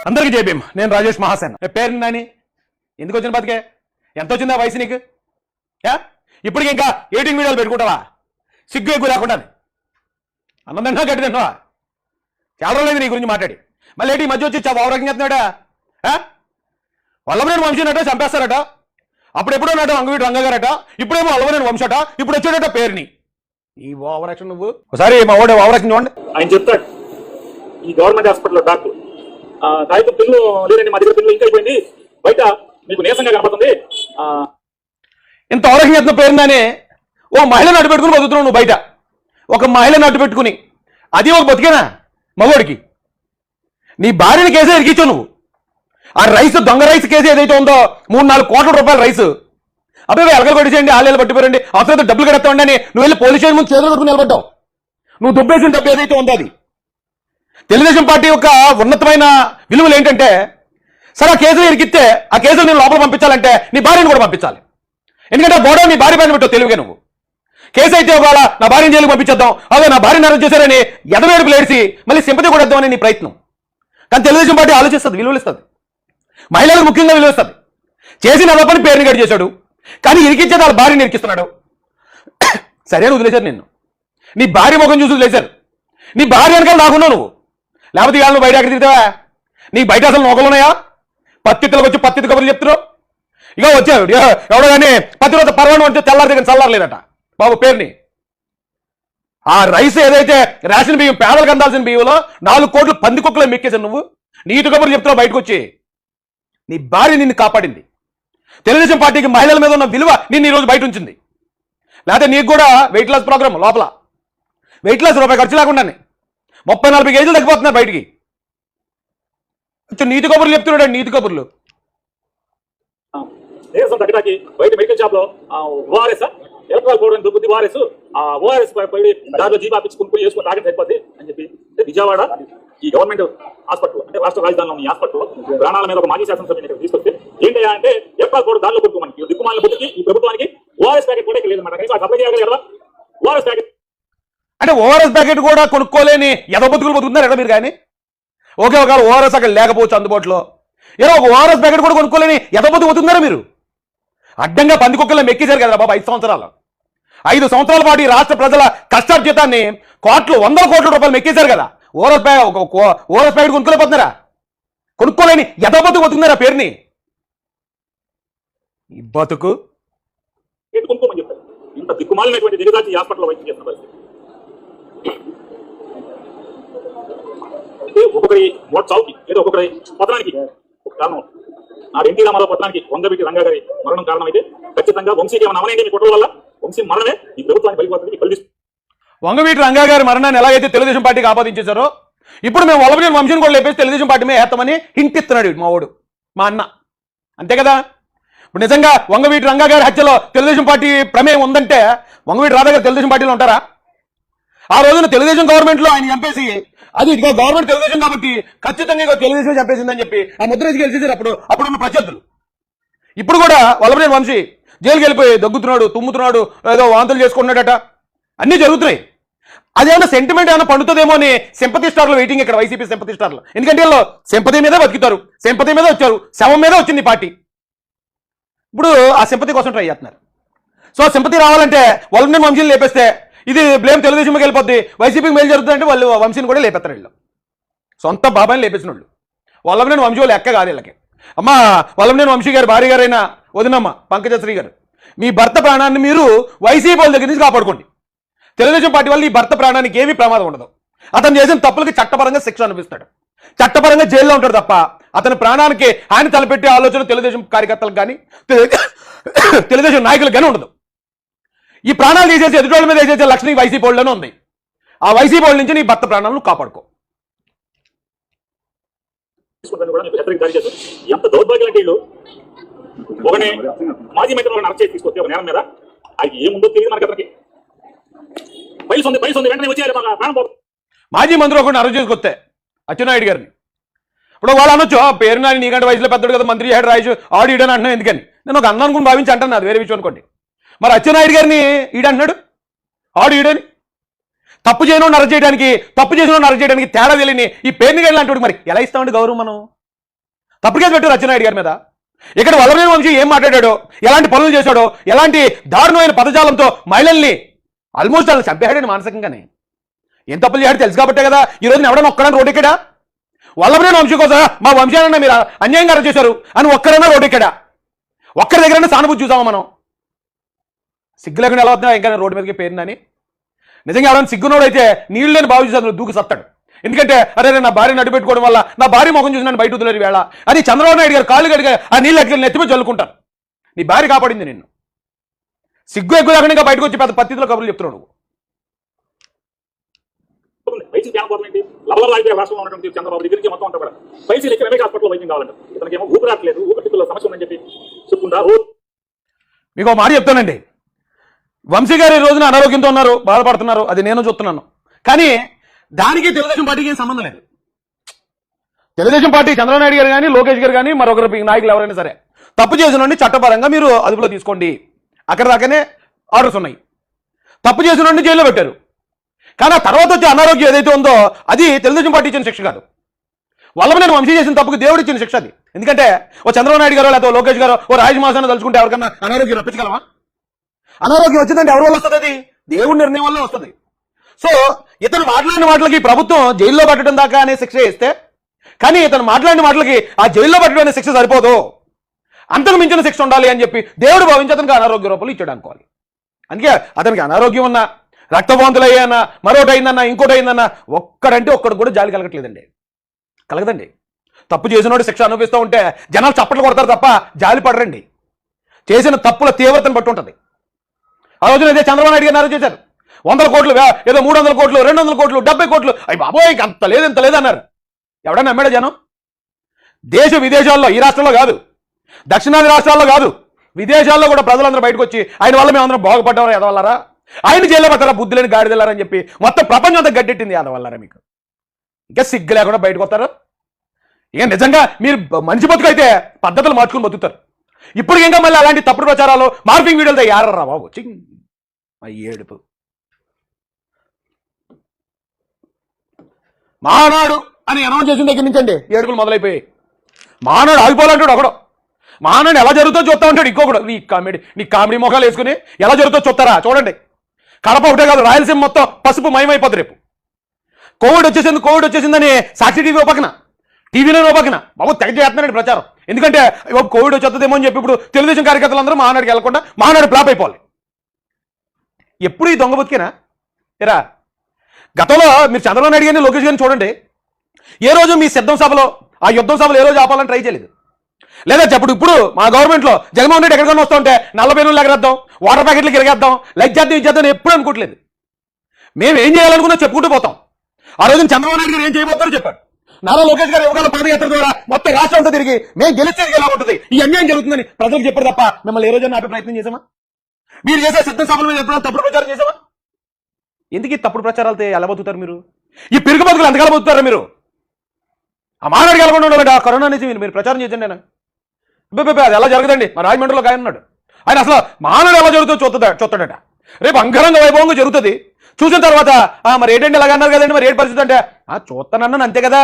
అందరికీ జేబీఎం. నేను రాజేష్ మహాసేన్. పేరు నాని ఎందుకు వచ్చిన బతికే? ఎంత వచ్చిందా వయసు నీకు? ఇప్పటికి ఇంకా ఎడిటింగ్ వీడియోలు పెట్టుకుంటావా? సిగ్గు ఎక్కువ లేకుండా అన్నం తిన్నా గట్టి తిన్నావా? చాలా రోజులేదు నీ గురించి మాట్లాడి. మళ్ళీ ఏంటి ఈ మధ్య వచ్చి ఓవరాక్షన్ చేస్తున్నాడా? వల్లభనేని వంశీనట చంపేస్తారట. అప్పుడెప్పుడో నాట వంగవీటి రంగగారట, ఇప్పుడేమో వల్లభనేని వంశట, ఇప్పుడు వచ్చాడట పేరుని. ఈ ఓవరాక్షన్ నువ్వు ఒకసారి మా ఓడే ఓవరాక్షన్ చూడండి. ఆయన చెప్తాడు ఈ గవర్నమెంట్ హాస్పిటల్లో డాక్టర్ కాగితం పిల్లు లేదండి, మా దగ్గర పిల్లు ఇంకా అయిపోయింది, బయట మీకు నీరసంగా కనపడుతుంది. ఇంత ఓవరాక్షన్ చేస్తున్న పేరుందని ఓ మహిళను అడ్డు పెట్టుకుని బతుకుతున్నావు నువ్వు బయట. ఒక మహిళను అడ్డు పెట్టుకుని, అది ఒక బతికేనా మగోడికి? నీ భార్యని కేసే ఇరికిచ్చావు నువ్వు. ఆ రైస్ దొంగ రైస్ కేసు ఏదైతే ఉందో 3-4 కోట్ల రూపాయల రైస్, అబ్బాయి ఎలకలు కొట్టేసేయండి, ఆళ్ళు పట్టిపోరండి, అవసరం డబ్బులు కడతామండి అని నువ్వు వెళ్ళి పోలీస్ స్టేషన్ ముందు చేతులు కట్టుకుని నిలబడ్డావు. నువ్వు దుబ్బేసిన డబ్బు ఏదైతే ఉందో అది. తెలుగుదేశం పార్టీ యొక్క ఉన్నతమైన విలువలు ఏంటంటే, సరే ఆ కేసులు ఇరికిస్తే ఆ కేసులు నేను లోపల పంపించాలంటే నీ భార్యను కూడా పంపించాలి. ఎందుకంటే గొడవ నీ భార్య పైన పెట్టావు తెలివిగా నువ్వు. కేసు అయితే ఒకవేళ నా భార్యను జైలుకి పంపించేద్దాం, అదే నా భార్యను అరెస్ట్ చేశారని ఎదవేడుపులు ఏడిసి మళ్ళీ సింపతి కూడా ఇద్దామని నీ ప్రయత్నం. కానీ తెలుగుదేశం పార్టీ ఆలోచిస్తుంది, విలువలు ఇస్తుంది, మహిళలకు ముఖ్యంగా విలువ ఇస్తుంది. చేసిన అదపని పేరుని గడి చేశాడు, కానీ ఇరికించేది వాళ్ళ భార్యని ఇరికిస్తున్నాడు. సరే వదిలేశారు నిన్ను, నీ భార్య ముఖం చూసి వదిలేశారు. నీ భార్య వెనకాల నాకున్నావు నువ్వు, లేకపోతే ఇవాళ నువ్వు బయట ఎక్కడ తిరుగుతావా? నీకు బయట అసలు నోకలున్నాయా? పత్తిత్తులకు వచ్చి పత్తిత్తి కబుర్లు చెప్తున్నావు. ఇక వచ్చాడు ఎవడో కానీ పత్తి రోజు పర్వాణం వచ్చి తెల్లారి దగ్గర చల్లారలేదట బాబు పేరుని. ఆ రైస్ ఏదైతే రేషన్ బియ్యం పేదలకు అందాల్సిన బియ్యంలో 4 కోట్లు పందికొక్కలు మెక్కేశాను నువ్వు. నీటి కబుర్లు చెప్తున్నావు బయటకు వచ్చి. నీ భార్య నిన్ను కాపాడింది. తెలుగుదేశం పార్టీకి మహిళల మీద ఉన్న విలువ నిన్ను ఈరోజు బయట ఉంచింది. లేకపోతే నీకు కూడా వెయిట్ లాస్ ప్రోగ్రామ్ లోపల వెయిట్ లాస్ రూపాయి ఖర్చు లేకుండానే 30-40 కేజీలు తగ్గిపోతున్నారు బయటికి. నీతి కబుర్లు చెప్తున్నాడు. నీతి కబుర్లు నీరసం తగ్గడానికి బయట మెడికల్ షాప్ లో ఓఆర్ఎస్ ఎలక్ట్రాల్ పౌడర్ దొరుకుతుంది. ఓఆర్ఎస్ ఓఆర్ఎస్ పోయి దాంట్లో జీప్ ఆపించుకుని వేసుకుని తాగడం సరిపోద్ది అని చెప్పి విజయవాడ ఈ గవర్నమెంట్ హాస్పిటల్ అంటే రాష్ట్ర రాజధానిలో ఈ హాస్పిటల్ ప్రాణాల మీద ఒక మాజీ శాసనసభ్యుని ఇక్కడ తీసుకొస్తే ఏంటయ్యా అంటే ఎలక్ట్రాల్ పౌడర్ దానిలో కొట్టుకోమని దిక్కుమాల బుద్ధికి ఈ ప్రభుత్వానికి ఓఆర్ఎస్ ప్యాకెట్ కూడా లేదన్నమాట. సప్లై చేయాలి కదా ఓఆర్ఎస్ ప్యాకెట్. అంటే ఓఆర్ఎస్ ప్యాకెట్ కూడా కొనుక్కోలేని ఎదో బతుకులు బతుకుతున్నారు ఎక్కడ మీరు? కానీ ఓకే ఒకవేళ ఓఆర్ఎస్ అక్కడ లేకపోవచ్చు అందుబాటులో, ఏదో ఒక ఓఆర్ఎస్ ప్యాకెట్ కూడా కొనుక్కోలేని ఎదో బతుకు బతుకుతున్నారా మీరు? అడ్డంగా పందికొక్కలు మెక్కేశారు కదా బాబా 5 సంవత్సరాలు. 5 సంవత్సరాల పాటు ఈ రాష్ట్ర ప్రజల కష్టార్జితాన్ని 100 కోట్ల రూపాయలు మెక్కేశారు కదా. ORS packet కొనుక్కోలేకపోతున్నారా? కొనుక్కోలేని ఎదో బతుకు బతుకుతున్నారా పేరుని? ఈ బతుకు కొనుక్కోమని చెప్తారు. ఇంత దిక్కుమాలినటువంటి దిగదాచి హాస్పిటల్లో వైద్యం చేస్తున్న పరిస్థితి. ఒక్కొక్కరి మోట్ చావుకి ఏదో ఒక్కొక్కరి పతనానికి ఒక కారణం. ఆ ఎన్టీ రామారావు పతనానికి వంగవీటి రంగా గారి మరణం కారణం అయితే ఖచ్చితంగా వంశీకి ఏమైనా అవనండి మీ కుట్రల వల్ల వంశీ మరణమే ఈ ప్రభుత్వానికి బలిపోతుంది. వంగవీటి రంగా గారి మరణాన్ని ఎలాగైతే తెలుగుదేశం పార్టీకి ఆపాదించేశారో, ఇప్పుడు మేము వల్లభనేని వంశీని కూడా లేపేసి తెలుగుదేశం పార్టీ మీద వేస్తామని హింట్ ఇస్తున్నాడు మా వాడు, మా అన్న. అంతే కదా? ఇప్పుడు నిజంగా వంగవీటి రంగా గారి హత్యలో తెలుగుదేశం పార్టీ ప్రమేయం ఉందంటే వంగవీటి రాధా గారు తెలుగుదేశం పార్టీలో ఉంటారా? ఆ రోజున తెలుగుదేశం గవర్నమెంట్ లో ఆయన చంపేసి, అది ఇదిగో గవర్నమెంట్ తెలుగుదేశం కాబట్టి ఖచ్చితంగా తెలుగుదేశం చంపేసిందని చెప్పి ఆ ముద్ర గెలిచేసారు అప్పుడున్న ప్రత్యర్థులు. ఇప్పుడు కూడా వల్లభనేని వంశీ జైలుకి వెళ్ళిపోయి దగ్గుతున్నాడు, తుమ్ముతున్నాడు, ఏదో వాంతులు చేసుకుంటున్నాడట, అన్నీ జరుగుతున్నాయి. అదేమన్నా సెంటిమెంట్ ఏమైనా పండుతుందేమో అని సింపతి స్టార్లు వెయిటింగ్ ఇక్కడ, వైసీపీ సింపతి స్టార్లు. ఎందుకంటే వీళ్ళు సింపతి మీదే బతుకుతారు, సింపతి మీద వచ్చారు, శవం మీద వచ్చింది పార్టీ. ఇప్పుడు ఆ సింపతి కోసం ట్రై చేస్తున్నారు. సో సింపతి రావాలంటే వల్లభనేని వంశీని లేపేస్తే ఇది బ్లేమ్ తెలుగుదేశంకి వెళ్ళిపోద్ది, వైసీపీకి మేలు జరుగుతుందంటే వాళ్ళు వంశీని కూడా లేపెత్తారు. వీళ్ళు సొంత బాబాయిని లేపేసిన వాళ్ళు. వల్లభనేని వంశీ వాళ్ళు ఎక్క కాదు వీళ్ళకి. అమ్మ వల్లభనేని వంశీ గారు భార్య గారైనా వదినమ్మ పంకజశ్రీ గారు, మీ భర్త ప్రాణాన్ని మీరు వైసీపీ వాళ్ళ దగ్గర నుంచి కాపాడుకోండి. తెలుగుదేశం పార్టీ వల్ల ఈ భర్త ప్రాణానికి ఏమీ ప్రమాదం ఉండదు. అతను చేసిన తప్పులకి చట్టపరంగా శిక్ష అనిపిస్తాడు, చట్టపరంగా జైల్లో ఉంటాడు తప్ప అతని ప్రాణానికి ఆయన తలపెట్టే ఆలోచన తెలుగుదేశం కార్యకర్తలకు కానీ తెలుగుదేశం నాయకులకు కానీ ఉండదు. ఈ ప్రాణాలు తీసేసి ఎదుటోళ్ళ మీద వేసేసే లక్షణం వైసీపీ వాళ్ళలోనే ఉంది. ఆ వైసీపీ వాళ్ళ నుంచి నీ భర్త ప్రాణాలను కాపాడుకో. ఎంత దౌర్భాగ్యం అంటే వీళ్ళు ఒకనే మాజీ మంత్రి అరెస్ట్ చేసి తీసుకొస్తే ఒక నేరం మీద అది ఏముందో తెలియదు మనకి. అతనికి పైస ఉంది వెంటనే వచ్చేయాలి మన ప్రాణం పోతుంది. మాజీ మంత్రి ఒకరిని అరెస్ట్ చేసుకొస్తే అచ్చెన్నాయుడు గారిని, ఇప్పుడు వాళ్ళు అనొచ్చు పేరు నాని నీకంటే వయసులో పెద్దడు కదా, మంత్రి హెడ్ రాజు ఆడిడని అంటున్నాను. ఎందుకని నేను ఒక అన్న అనుకుని భావించి అంటాను, అది వేరే విషయం అనుకోండి. మరి అచ్చెన్నాయుడు గారిని ఈడంటున్నాడు, ఆడు ఈడని. తప్పు చేయను అరెస్ట్ చేయడానికి, తప్పు చేసిన అరెస్ట్ చేయడానికి తేడా తెలియని ఈ పేరుని గడి అంటాడు. మరి ఎలా ఇస్తామండి గౌరవం మనం? తప్పుడు కేసు పెట్టారు అచ్చెన్నాయుడు గారి మీద. ఇక్కడ వల్లభనేని వంశీ ఏం మాట్లాడాడో, ఎలాంటి పనులు చేశాడో, ఎలాంటి దారుణమైన పదజాలంతో మహిళల్ని ఆల్మోస్ట్ వాళ్ళు చంపేశాడండి మానసికంగానే. ఏం తప్పులు చేయాడు తెలుసు కాబట్టే కదా ఈ రోజున ఎవడన్నా ఒక్కడని రోడ్డెక్కడా? వల్లభనేని వంశీ కోసం మా వంశానన్నా మీరు అన్యాయంగా అరెస్ట్ చేశారు అని ఒక్కరైనా రోడ్డెక్కడా? ఒక్కరి దగ్గరైనా సానుభూతి చూసామా మనం? సిగ్గు లేకుండా ఎలా అవుతున్నా ఇంకా రోడ్డు మీదకి పేరుందని. నిజంగా ఎవరైనా సిగ్గునోడు అయితే నీళ్ళు లేని బాగు చూసి దూకి సత్తాడు. ఎందుకంటే అరే నా భార్యను అడ్డు పెట్టుకోవడం వల్ల నా భార్య ముఖం చూసి నన్ను బయట వదిలేరు వేళ అని చంద్రబాబు నాయుడు గారు కాళ్ళు గడిగా ఆ నీళ్ళు ఎట్లా నెత్తిమే చల్లుకుంటారు. నీ భార్య కాపాడింది నిన్ను. సిగ్గు ఎక్కువ లేకుండా ఇంకా బయటకు వచ్చి పెద్ద పత్తిలో కబుర్లు చెప్తున్నావు నువ్వు. వైసీపీ గవర్నమెంట్ లవర్ అయిపోయే రాష్ట్రంలో ఉన్నటువంటి చంద్రబాబు దగ్గర నుంచి మొత్తం అంతా కూడా వైసీపీ ఎక్కడ హాస్పిటల్ వైద్యం కావాలంట. ఇతనికి ఏమో ఊపిరాట్లేదు, ఊపిరితిత్తుల్లో సమస్య ఉందని చెప్పి చెప్పుకుంటా. మీకు ఒక మాట చెప్తానండి, వంశీ గారు ఈ రోజున అనారోగ్యంతో ఉన్నారు, బాధపడుతున్నారు, అది నేను చూస్తున్నాను. కానీ దానికి తెలుగుదేశం పార్టీకి ఏం సంబంధం లేదు. తెలుగుదేశం పార్టీ చంద్రబాబు నాయుడు గారు కానీ లోకేష్ గారు కానీ మరొకరు నాయకులు ఎవరైనా సరే తప్పు చేసిన చట్టపరంగా మీరు అదుపులో తీసుకోండి. అక్కడ దాకానే ఆర్డర్స్ ఉన్నాయి. తప్పు చేసిన జైల్లో పెట్టారు. కానీ ఆ తర్వాత వచ్చే అనారోగ్యం ఏదైతే ఉందో అది తెలుగుదేశం పార్టీ ఇచ్చిన శిక్ష కాదు. వల్లభనేని వంశీ చేసిన తప్పుకి దేవుడు ఇచ్చిన శిక్ష అది. ఎందుకంటే ఓ చంద్రబాబు నాయుడు గారు లేకపోతే లోకేష్ గారు ఓ రాజమాసాన్ని తలుచుకుంటే ఎవరికన్నా అనారోగ్యం రప్పించగలమా? అనారోగ్యం వచ్చిందంటే ఎవరి వల్ల వస్తుంది? అది దేవుడి నిర్ణయం వల్ల వస్తుంది. సో ఇతను మాట్లాడిన మాటలకి ప్రభుత్వం జైల్లో పెట్టడం దాకా అనే శిక్ష ఇస్తే, కానీ ఇతను మాట్లాడిన మాటలకి ఆ జైల్లో పెట్టడం అనే శిక్ష సరిపోదు, అంతకు మించిన శిక్ష ఉండాలి అని చెప్పి దేవుడు భావించి అతనికి అనారోగ్య రూపాయలు ఇచ్చాడు అనుకోవాలి. అందుకే అతనికి అనారోగ్యం ఉన్నా, రక్తవాంతులు అయ్యానా, మరొకటి అయిందన్నా, ఇంకోటి అయిందన్నా ఒక్కడంటే ఒక్కడు కూడా జాలి కలగట్లేదండి. కలగదండి. తప్పు చేసినోడు శిక్ష అనుభవిస్తూ ఉంటే జనాలు చప్పట్లు కొడతారు తప్ప జాలి పడరండి. చేసిన తప్పుల తీవ్రతను బట్టి ఉంటుంది. ఆ రోజున ఇదే చంద్రబాబు నాయుడు గారు అరెస్ట్ చేశారు. 100 కోట్లు, ఏదో 300 కోట్లు, 200 కోట్లు, 70 కోట్లు, అయ్యి బాబోయ్ ఇంక అంత లేదు ఇంత లేదన్నారు. ఎవడన్నా నమ్మాడా జనం? దేశ విదేశాల్లో, ఈ రాష్ట్రంలో కాదు, దక్షిణాది రాష్ట్రాల్లో కాదు, విదేశాల్లో కూడా ప్రజలందరూ బయటకు వచ్చి ఆయన వల్ల మేమందరం బాగుపడ్డారా ఎదవల్లారా, ఆయన జైల్లో పడతారా బుద్ధి లేని గాడిదెళ్ళారని చెప్పి మొత్తం ప్రపంచం అంతా గడ్డెట్టింది ఎదవల్లారా మీకు. ఇంకా సిగ్గు లేకుండా బయటకు వస్తారు. ఇక నిజంగా మీరు మంచి బతుకు అయితే పద్ధతులు మార్చుకుని బతుకుతారు. ఇప్పుడు ఇంకా మళ్ళీ అలాంటి తప్పుడు ప్రచారాలు మార్పింగ్ వీడియోలతో యారరా బాబు ఏడుపు. మహానాడు అని అనౌన్స్ చేసిన దగ్గర నుంచి అండి ఏడుపులు మొదలైపోయాయి. మహానాడు ఆగిపోవాలంటాడు ఒకడు, మహానాడు ఎలా జరుగుతుందో చూస్తా ఉంటాడు ఇంకొకడు. నీ కామెడీ మొఖాలు వేసుకుని ఎలా జరుగుతుందో చూస్తారా చూడండి. కడప ఒకటే కాదు, రాయలసీమ మొత్తం పసుపు మయమైపోతుంది రేపు. కోవిడ్ వచ్చేసిందని సాక్షి టీవీ పక్కన, టీవీలో పక్కన బాబు తెగ చేస్తున్నాడు ప్రచారం. ఎందుకంటే కోవిడ్ వచ్చేస్తుందేమో అని చెప్పి ఇప్పుడు తెలుగుదేశం కార్యకర్తలందరూ మహానాడుకి వెళ్లకుండా మహానాడు ఫ్లాప్ అయిపోవాలి. ఎప్పుడు ఈ దొంగ బతికేనా ఎరా? గతంలో మీరు చంద్రబాబు నాయుడు గారిని లోకేష్ గారిని చూడండి, ఏ రోజు మీ సిద్ధం సభలో ఆ యుద్ధం సభలో ఏ రోజు ఆపాలని ట్రై చేయలేదు. లేదా ఇప్పుడు మా గవర్నమెంట్లో జగన్మోహన్ రెడ్డి ఎక్కడికైనా వస్తూ ఉంటే 40 రోజులు ఎగరేద్దాం, వాటర్ ప్యాకెట్లకి ఎగరేద్దాం, లైక్ చేద్దాం, ఇచ్చేద్దాం ఎప్పుడు అనుకోవట్లేదు. మేము ఏం చేయాలనుకున్నా చెప్పుకుంటూ పోతాం. ఆ రోజున చంద్రబాబు నాయుడు గారు ఏం చేయబోతారో చెప్పారు. నారా లోకేష్ గారు యువకాల పాదయాత్ర ద్వారా మొత్తం రాష్ట్రం అంతా తిరిగి మేము గెలిస్తే ఎలా ఉంటుంది, ఈ అన్యాయం జరుగుతుందని ప్రజలకు చెప్పారు తప్ప మిమ్మల్ని ఏ రోజైనా ఆపే ప్రయత్నం చేసామా? మీరు చేసే సిద్ధం సభల మీద ఎప్పుడైనా తప్పుడు ప్రచారం చేసామా? ఎందుకు ఈ తప్పుడు ప్రచారాలతో ఎలా బతుకుతారు మీరు? ఈ పిరుగు బతుకులు ఎంతకాలం బతుకుతారా మీరు? ఆ మానాడు కలగకుండా ఉండాలండి. ఆ కరోనా నుంచి మీరు ప్రచారం చేయండి. నేను అది ఎలా జరగదండి. మా రాజమండ్రిలో ఆయన ఉన్నాడు, ఆయన అసలు మానాడు ఎలా జరుగుతుందో చూస్తాడట. రేపు అంగరంగ వైభవంగా జరుగుతుంది. చూసిన తర్వాత మరి ఏంటంటే ఇలాగ అన్నారు కదండి, మరి ఏంటి పరిస్థితి అంటే చూస్తానన్నాను అంతే కదా,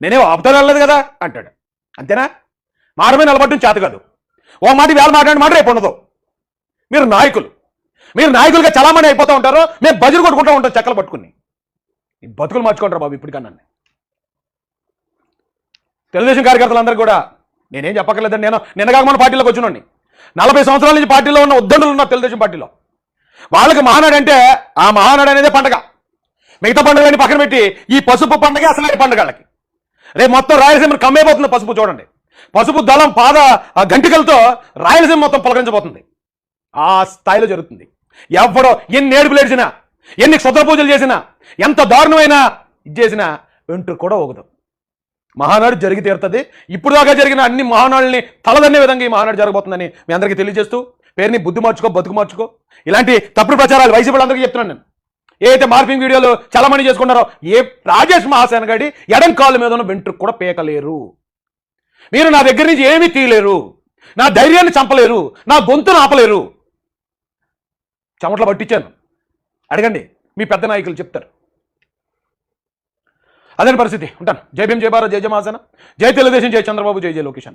నేనేం ఆపుతాను వెళ్ళలేదు కదా అంటాడు. అంతేనా? మారమే నిలబడటం చేత కాదు. ఓ మాట వేళ మాట్లాడిన మాట రేపు ఉండదు. మీరు నాయకులుగా చలామణి అయిపోతూ ఉంటారు, మేము బజరు కొట్టుకుంటూ ఉంటాం చెక్కలు పట్టుకుని. ఈ బతుకులు మార్చుకుంటారు బాబు ఇప్పటికన్నా. తెలుగుదేశం కార్యకర్తలందరూ కూడా నేనేం చెప్పక్కర్లేదండి. నేను నిన్నగాక మన పార్టీలోకి వచ్చినండి. 40 సంవత్సరాల నుంచి పార్టీలో ఉన్న ఉద్దండులు ఉన్నారు తెలుగుదేశం పార్టీలో. వాళ్ళకి మహానాడు అంటే ఆ మహానాడు అనేది పండగ. మిగతా పండుగని పక్కన పెట్టి ఈ పసుపు పండుగ అసలు పండుగ వాళ్ళకి. రేపు మొత్తం రాయలసీమ కమ్మైపోతుంది పసుపు. చూడండి, పసుపు దళం పాద గంటికలతో రాయలసీమ మొత్తం పలకరించబోతుంది. ఆ స్థాయిలో జరుగుతుంది. ఎవడో ఎన్ని ఏడుపులు ఏడ్చినా, ఎన్ని క్షుద్ర పూజలు చేసినా, ఎంత దారుణమైన ఇది చేసినా వెంట్రు కూడా ఊగదు. మహానాడు జరిగి తీరుతుంది. ఇప్పుడు దాకా జరిగిన అన్ని మహానాడుల్ని తలదన్నే విధంగా ఈ మహానాడు జరగబోతుందని మీ అందరికీ తెలియజేస్తూ, పేరుని బుద్ధి మార్చుకో, బతుకు మార్చుకో. ఇలాంటి తప్పుడు ప్రచారాలు వైసీపీ వాళ్ళందరికీ చెప్తున్నాను నేను. ఏదైతే మార్పింగ్ వీడియోలు చలమణి చేసుకున్నారో, ఏ రాజేష్ మహాసేన గడి ఎడం కాళ్ళ మీద ఉన్న వెంట్రుకు కూడా పేకలేరు. మీరు నా దగ్గర నుంచి ఏమీ తీయలేరు, నా ధైర్యాన్ని చంపలేరు, నా గొంతును ఆపలేరు. చెమటలు పట్టించాను, అడగండి, మీ పెద్ద నాయకులు చెప్తారు. అదే పరిస్థితి. ఉంటాను. జై భీమ్, జై భారత్, జై జమాసన, జై తెలుగుదేశం, జై చంద్రబాబు, జై జై లోకేష్.